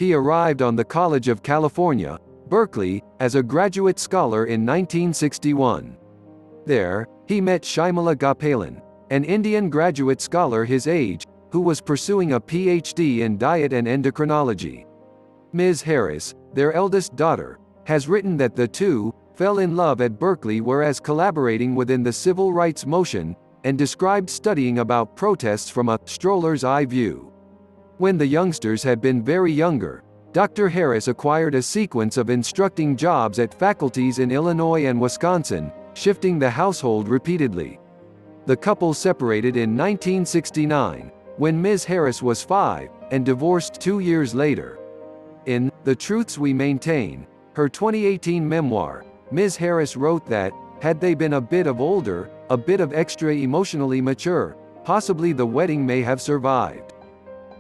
He arrived on the College of California, Berkeley, as a graduate scholar in 1961. There, he met Shyamala Gopalan, an Indian graduate scholar his age, who was pursuing a Ph.D. in diet and endocrinology. Ms. Harris, their eldest daughter, has written that the two fell in love at Berkeley whereas collaborating within the civil rights movement, and described studying about protests from a stroller's-eye view. When the youngsters had been very younger, Dr. Harris acquired a sequence of instructing jobs at faculties in Illinois and Wisconsin, shifting the household repeatedly. The couple separated in 1969, when Ms. Harris was 5, and divorced 2 years later. In The Truths We Maintain, her 2018 memoir, Ms. Harris wrote that, had they been a bit older, a bit extra emotionally mature, possibly the wedding may have survived.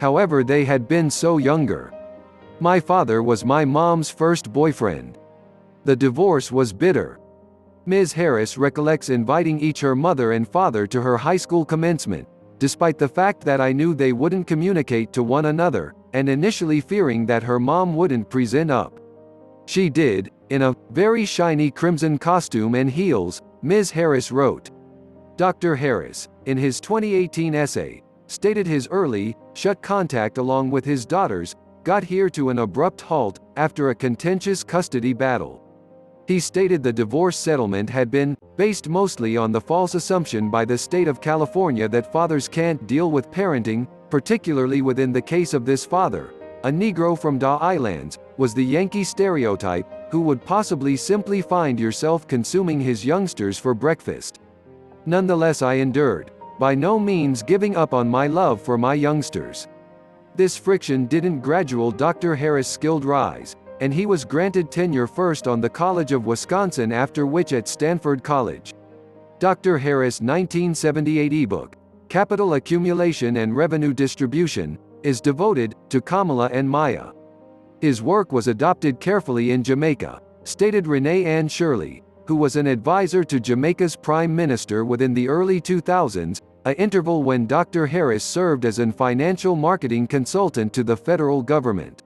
However, they had been so younger. My father was my mom's first boyfriend. The divorce was bitter. Ms. Harris recollects inviting each her mother and father to her high school commencement, despite the fact that I knew they wouldn't communicate to one another, and initially fearing that her mom wouldn't present up. She did, in a very shiny crimson costume and heels, Ms. Harris wrote. Dr. Harris, in his 2018 essay, stated his early, shut contact along with his daughters, got here to an abrupt halt, after a contentious custody battle. He stated the divorce settlement had been based mostly on the false assumption by the state of California that fathers can't deal with parenting, particularly within the case of this father, a Negro from the Islands, was the Yankee stereotype, who would possibly simply find yourself consuming his youngsters for breakfast. Nonetheless, I endured, by no means giving up on my love for my youngsters. This friction didn't gradual Dr. Harris' skilled rise, and he was granted tenure first on the College of Wisconsin, after which at Stanford College. Dr. Harris' 1978 ebook, Capital Accumulation and Revenue Distribution, is devoted to Kamala and Maya. His work was adopted carefully in Jamaica, stated Renee Ann Shirley, who was an advisor to Jamaica's Prime Minister within the early 2000s, an interval when Dr. Harris served as an financial marketing consultant to the federal government.